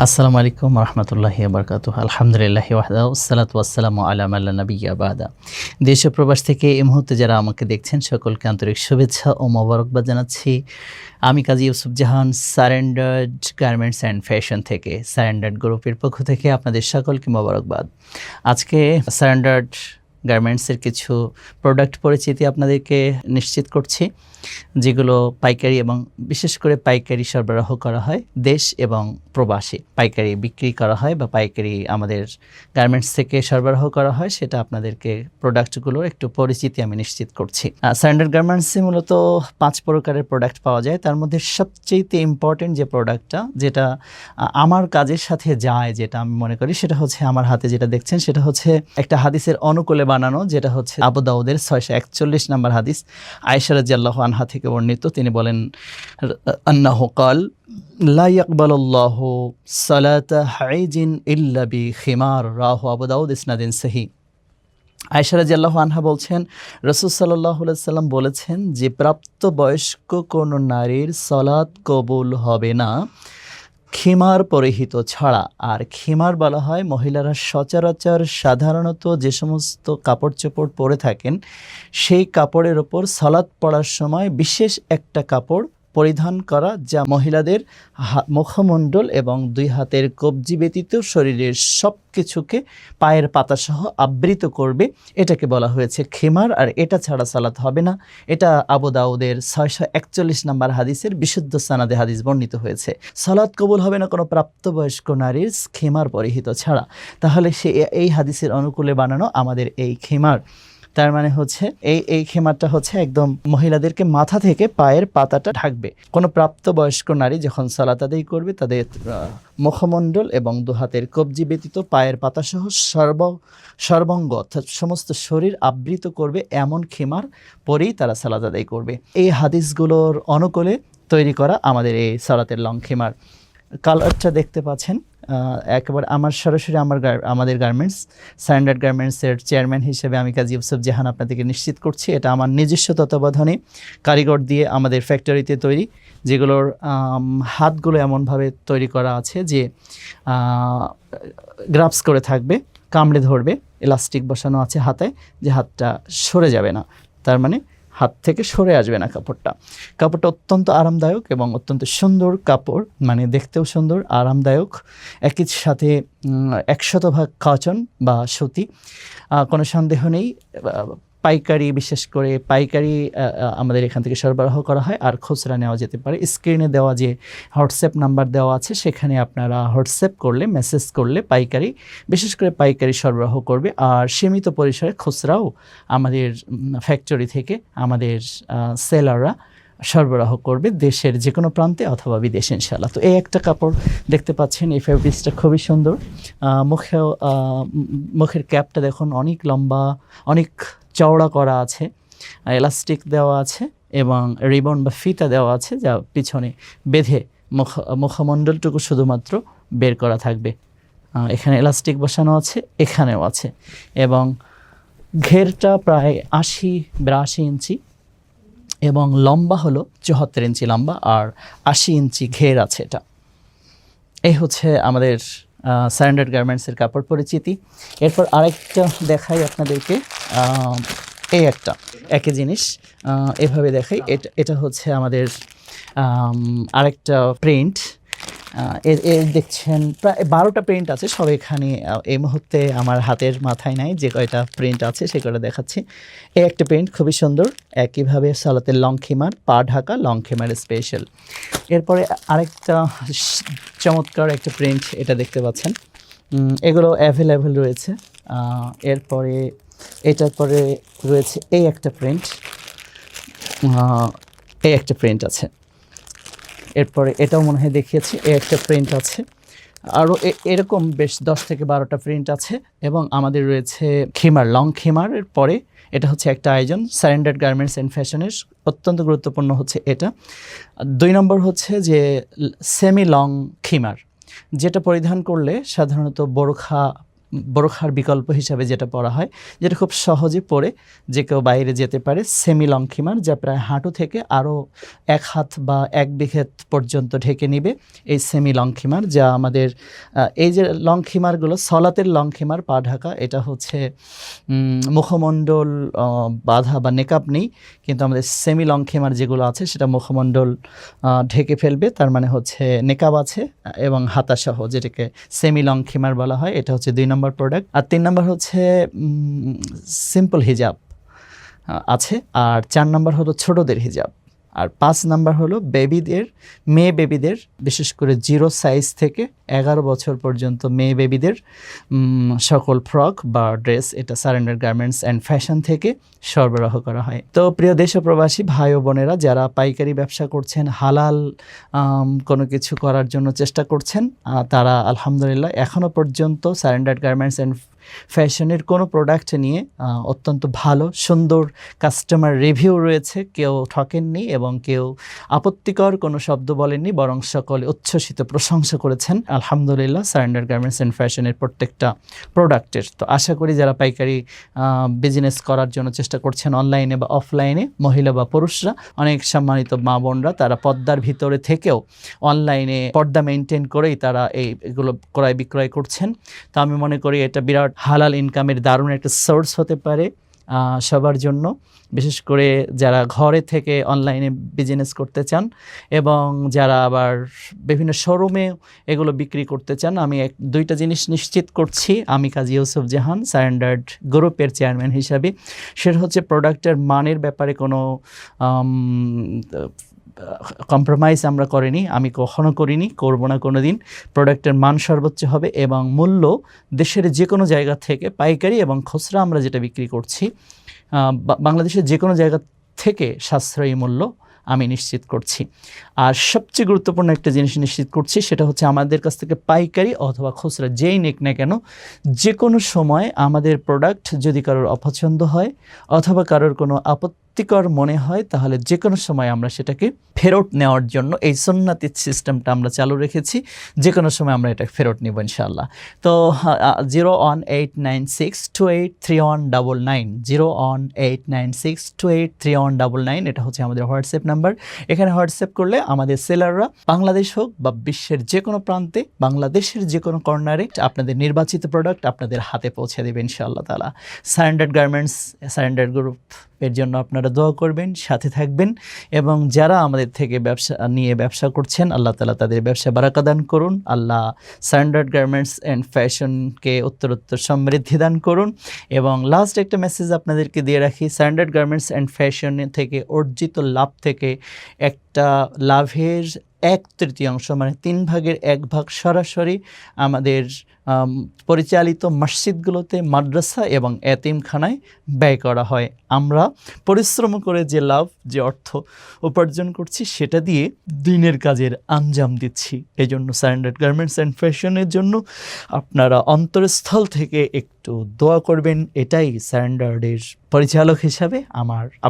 আসসালামু আলাইকুম রহমতুল্লাহি বারকাতুহ। আলহামদুলিল্লাহি ওয়াহদাহু ওয়াসসালাতু ওয়াসসালামু আলা মান লা নাবিয়্যা বা'দা। দেশ ও প্রবাস থেকে এই মুহূর্তে যারা আমাকে দেখছেন সকলকে আন্তরিক শুভেচ্ছা ও মোবারকবাদ জানাচ্ছি। আমি কাজী ইউসুফ জাহান সারেন্ডার্ড গার্মেন্টস অ্যান্ড ফ্যাশন থেকে, সারেন্ডার্ড গ্রুপের পক্ষ থেকে আপনাদের সকলকে মোবারকবাদ। আজকে সারেন্ডার্ড গার্মেন্টসের কিছু প্রোডাক্ট পরিচিতি আপনাদেরকে নিশ্চিত করছি, যেগুলো পাইকারি এবং বিশেষ করে পাইকারি সরবরাহ করা হয় দেশ এবং প্রবাসী। পাইকারি বিক্রি করা হয় বা পাইকারি আমাদের গার্মেন্টস থেকে সরবরাহ করা হয়, সেটা আপনাদেরকে প্রোডাক্টগুলোর একটু পরিচিতি আমি নিশ্চিত করছি। স্ট্যান্ডার্ড গার্মেন্টসে মূলত 5 প্রকারের প্রোডাক্ট পাওয়া যায়। তার মধ্যে সবচেয়ে ইম্পর্টেন্ট যে প্রোডাক্টটা, যেটা আমার কাজের সাথে যায়, যেটা আমি মনে করি, সেটা হচ্ছে আমার হাতে যেটা দেখছেন, সেটা হচ্ছে একটা হাদিসের অনুকূলে বানানো, যেটা হচ্ছে আবু দাউদের 641 নম্বর হাদিস। আয়েশা রাদিয়াল্লাহু আনহা থেকে বর্ণিত, তিনি বলেন আন্নাহু ক্বাল লা ইয়াকবালুল্লাহু সালাতা হাইজিন ইল্লা বিখিমার, রাহু আবু দাউদ, ইসনাদিন সহিহ। আয়েশা রাদিয়াল্লাহু আনহা বলছেন, রাসূল সাল্লাল্লাহু আলাইহি সাল্লাম বলেছেন যে প্রাপ্তবয়স্ক কোনো নারীর সালাত কবুল হবে না খিমার পরিহিত ছাড়া। আর খিমার বলা হয় মহিলারা সচরাচর সাধারণত যে সমস্ত কাপড় চোপড় পরে থাকেন, সেই কাপড়ের ওপর সালাত পড়ার সময় বিশেষ একটা কাপড় পরিধান করা, যা মহিলাদের মুখমণ্ডল এবং 2 হাতের কবজি ব্যতীত শরীরের সব কিছুকে পায়ের পাতাসহ আবৃত করবে। এটাকে বলা হয়েছে খিমার। আর এটা ছাড়া সালাত হবে না। এটা আবু দাউদের 641 নম্বর হাদিসের বিশুদ্ধ সানাদে হাদিস বর্ণিত হয়েছে। সালাত কবুল হবে না কোনো প্রাপ্তবয়স্ক নারীর খিমার পরিহিত ছাড়া। তাহলে এই হাদিসের অনুকূলে বানানো আমাদের এই খিমার। তার মানে হচ্ছে এই খেমারটা হচ্ছে একদম মহিলাদেরকে মাথা থেকে পায়ের পাতাটা ঢাকবে। কোনো প্রাপ্তবয়স্ক নারী যখন সালাত আদায় করবে, তাদের মুখমণ্ডল এবং 2 হাতের কবজি ব্যতীত পায়ের পাতাসহ সর্বাঙ্গ অর্থাৎ সমস্ত শরীর আবৃত করবে, এমন খেমার পরেই তারা সালাত আদায় করবে। এই হাদিসগুলোর অনুকূলে তৈরি করা আমাদের এই সালাতের লং খেমার। কালারটা দেখতে পাচ্ছেন, একেবারে আমার সরাসরি আমাদের গার্মেন্টস, স্ট্যান্ডার্ড গার্মেন্টসের চেয়ারম্যান হিসেবে আমি কাজী ইউসুফ জাহান আপনাদেরকে নিশ্চিত করছি, এটা আমার নিজস্ব তত্ত্বাবধানে কারিগর দিয়ে আমাদের ফ্যাক্টরিতে তৈরি, যেগুলোর হাতগুলো এমনভাবে তৈরি করা আছে যে গ্রাফস করে থাকবে, কামড়ে ধরবে, ইলাস্টিক বসানো আছে হাতে, যে হাতটা সরে যাবে না, তার মানে হাত থেকে সরে আসবে না কাপড়টা অত্যন্ত আরামদায়ক এবং অত্যন্ত সুন্দর কাপড়, মানে দেখতেও সুন্দর, আরামদায়ক, একই সাথে 100% কটন বা সুতি। কোনো সন্দেহ নেই, পাইকারি, বিশেষ করে পাইকারি আমাদের এখান থেকে সরবরাহ করা হয়, আর খুচরা নেওয়া যেতে পারে। স্ক্রিনে দেওয়া যে হোয়াটসঅ্যাপ নাম্বার দেওয়া আছে, সেখানে আপনারা হোয়াটসঅ্যাপ করলে, মেসেজ করলে পাইকারি, বিশেষ করে পাইকারি সরবরাহ করবে। আর সীমিত পরিসরে খুচরাও আমাদের ফ্যাক্টরি থেকে আমাদের সেলাররা সরবরাহ করবে দেশের যে কোনো প্রান্তে অথবা বিদেশে ইনশাআল্লাহ। তো এই একটা কাপড় দেখতে পাচ্ছেন, এই ফেব্রিক্সটা খুবই সুন্দর। মুখের ক্যাপটা দেখুন, অনেক লম্বা, অনেক চওড়া করা আছে, এলাস্টিক দেওয়া আছে এবং রিবন বা ফিতা দেওয়া আছে, যা পিছনে বেঁধে মুখমণ্ডলটুকু শুধুমাত্র বের করা থাকবে। এখানে এলাস্টিক বসানো আছে, এখানেও আছে, এবং ঘেরটা প্রায় 80-82 ইঞ্চি এবং লম্বা হলো 74 ইঞ্চি লম্বা, আর 80 ইঞ্চি ঘের আছে। এটা এই হচ্ছে আমাদের স্ট্যান্ডার্ড গার্মেন্টসের কাপড় পরিচিতি। এরপর আরেকটা দেখাই আপনাদেরকে, এই একটা একই জিনিস এভাবে দেখাই। এটা হচ্ছে আমাদের আরেকটা প্রিন্ট। এর দেখছেন প্রায় 12টা প্রিন্ট আছে, সব এখানে এই মুহূর্তে আমার হাতের মাথায় নাই, যে কয়টা প্রিন্ট আছে সে কয়টা দেখাচ্ছি। এই একটা প্রিন্ট খুবই সুন্দর, একইভাবে সালাতের লং খিমার, পা ঢাকা লং খিমার স্পেশাল। এরপরে আরেকটা চমৎকার একটা প্রিন্ট, এটা দেখতে পাচ্ছেন, এগুলো অ্যাভেলেবেল রয়েছে। এরপরে এটার পরে রয়েছে এই একটা প্রিন্ট, এই একটা প্রিন্ট আছে। এরপরে এটাও মনে হয় দেখিয়েছি, এই একটা প্রিন্ট আছে। আরও এরকম বেশ 10 থেকে 12টা প্রিন্ট আছে। এবং আমাদের রয়েছে খিমার, লং খিমারের পরে এটা হচ্ছে একটা আয়োজন স্ট্যান্ডার্ড গার্মেন্টস অ্যান্ড ফ্যাশনের অত্যন্ত গুরুত্বপূর্ণ হচ্ছে এটা। 2 নম্বর হচ্ছে যে সেমি লং খিমার, যেটা পরিধান করলে সাধারণত বোরখা বোরখার বিকল্প হিসাবে যেটা পরা হয়, যেটা খুব সহজে পরে যে কেউ বাইরে যেতে পারে। সেমি লং খিমার, যা প্রায় হাঁটু থেকে আরও 1 হাত বা 1 বিঘত পর্যন্ত ঢেকে নিবে, এই সেমি লং খিমার। যা আমাদের এই যে লং খিমারগুলো, সলাতের লং খিমার পা ঢাকা, এটা হচ্ছে মুখমণ্ডল বাঁধা বা নেকাব নেই, কিন্তু আমাদের সেমি লং খিমার যেগুলো আছে সেটা মুখমণ্ডল ঢেকে ফেলবে, তার মানে হচ্ছে নেকাব আছে এবং হাতাসহ, যেটাকে সেমি লং খিমার বলা হয়। এটা হচ্ছে 2 নম্বর প্রোডাক্ট। আর 3 নম্বর হচ্ছে সিম্পল হিজাব আছে। আর 4 নম্বর হলো ছোটদের হিজাব। আর 5 নাম্বার হলো বেবিদের, মেয়ে বেবিদের, বিশেষ করে 0 সাইজ থেকে 11 বছর পর্যন্ত মেয়ে বেবিদের সকল ফ্রক বা ড্রেস, এটা সারেন্ডার গার্মেন্টস অ্যান্ড ফ্যাশন থেকে সরবরাহ করা হয়। তো প্রিয় দেশ ও প্রবাসী ভাই ও বোনেরা, যারা পাইকারি ব্যবসা করছেন, হালাল কোনো কিছু করার জন্য চেষ্টা করছেন, তারা আলহামদুলিল্লাহ এখনও পর্যন্ত সারেন্ডার গার্মেন্টস অ্যান্ড ফ্যাশনের কোনো প্রোডাক্ট নিয়ে অত্যন্ত ভালো সুন্দর কাস্টমার রিভিউ রয়েছে। কেউ ঠকেননি এবং কেউ আপত্তিকর কোনো শব্দ বলেননি, বরং সকলে উচ্ছ্বসিত প্রশংসা করেছেন আলহামদুলিল্লাহ সারেন্ডার গার্মেন্টস অ্যান্ড ফ্যাশনের প্রত্যেকটা প্রোডাক্টের। তো আশা করি যারা পাইকারি বিজনেস করার জন্য চেষ্টা করছেন, অনলাইনে বা অফলাইনে, মহিলা বা পুরুষরা, অনেক সম্মানিত মা বোনরা, তারা পর্দার ভিতরে থেকেও অনলাইনে পর্দা মেনটেন করেই তারা এইগুলো ক্রয় বিক্রয় করছেন। তো আমি মনে করি এটা বিরাট হালাল ইনকামের দারুণ একটা সোর্স হতে পারে সবার জন্য, বিশেষ করে যারা ঘরে থেকে অনলাইনে বিজনেস করতে চান এবং যারা আবার বিভিন্ন শোরুমে এগুলো বিক্রি করতে চান। আমি 2টা জিনিস নিশ্চিত করছি, আমি কাজী ইউসুফ জাহান স্ট্যান্ডার্ড গ্রুপের চেয়ারম্যান হিসাবে। সেটা হচ্ছে প্রোডাক্টের মানের ব্যাপারে কোনো কম্প্রোমাইজ আমরা করিনি, আমি কখনো করিনি, করব না কোনো দিন। প্রোডাক্টের মান সর্বোচ্চ হবে এবং মূল্য দেশের যে কোনো জায়গা থেকে, পাইকারি এবং খুচরা আমরা যেটা বিক্রি করছি, বাংলাদেশের যে কোনো জায়গা থেকে সাশ্রয়ী মূল্য আমি নিশ্চিত করছি। আর সবচেয়ে গুরুত্বপূর্ণ একটা জিনিস নিশ্চিত করছি, সেটা হচ্ছে আমাদের কাছ থেকে পাইকারি অথবা খুচরা যেই নিক না কেন, যে কোনো সময় আমাদের প্রোডাক্ট যদি কারোর অপছন্দ হয় অথবা কারোর কোনো আপত্তিকর মনে হয়, তাহলে যে কোনো সময় আমরা সেটাকে ফেরত নেওয়ার জন্য এই সুন্নাতি সিস্টেমটা আমরা চালু রেখেছি। যে কোনো সময় আমরা এটা ফেরত নিব ইনশাআল্লাহ। তো 01896283199 01896283199 এটা হচ্ছে আমাদের হোয়াটসঅ্যাপ নাম্বার। এখানে হোয়াটসঅ্যাপ করলে আমাদের সেলাররা বাংলাদেশ হোক বা বিশ্বের যে কোনো প্রান্তে, বাংলাদেশের যে কোনো কর্নারে আপনাদের নির্বাচিত প্রোডাক্ট আপনাদের হাতে পৌঁছে দেবে ইনশাআল্লাহ তাআলা। সারেন্ডার গার্মেন্টস, সারেন্ডার গ্রুপ এর জন্য আপনারা দোয়া করবেন, সাথে থাকবেন এবং যারা আমাদের থেকে ব্যবসা করছেন, আল্লাহ তাআলা তাদের ব্যবসা বারাকা দান করুন। আল্লাহ সারেন্ডার গার্মেন্টস অ্যান্ড ফ্যাশনকে উত্তরোত্তর সমৃদ্ধি দান করুন। এবং লাস্ট একটা মেসেজ আপনাদেরকে দিয়ে রাখি, সারেন্ডার গার্মেন্টস অ্যান্ড ফ্যাশন থেকে অর্জিত লাভ থেকে একটা লাভের 1/3 মানে 3 ভাগের 1 ভাগ সরাসরি আমাদের পরিচালিত মসজিদগুলোতে, মাদ্রাসা এবং এতিমখানায় ব্যয় করা হয়। আমরা পরিশ্রম করে যে লাভ, যে অর্থ উপার্জন করছি, সেটা দিয়ে দিনের কাজের আঞ্জাম দিচ্ছি। এই জন্য সারেন্ডার গার্মেন্টস অ্যান্ড ফ্যাশনের জন্য আপনারা অন্তরস্থল থেকে একটু দোয়া করবেন। এটাই সারেন্ডারের পরিচালক হিসাবে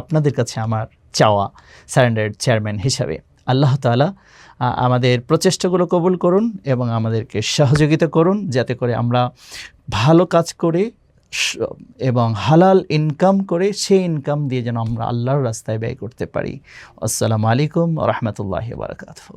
আপনাদের কাছে আমার চাওয়া, সারেন্ডার চেয়ারম্যান হিসাবে। আল্লাহ তাআলা আমাদের প্রচেষ্টাগুলো কবুল করুন এবং আমাদেরকে সহযোগিতা করুন, যাতে করে আমরা ভালো কাজ করে এবং হালাল ইনকাম করে সেই ইনকাম দিয়ে যেন আমরা আল্লাহর রাস্তায় ব্যয় করতে পারি। আসসালামু আলাইকুম ওয়া রাহমাতুল্লাহি ওয়া বারাকাতুহু।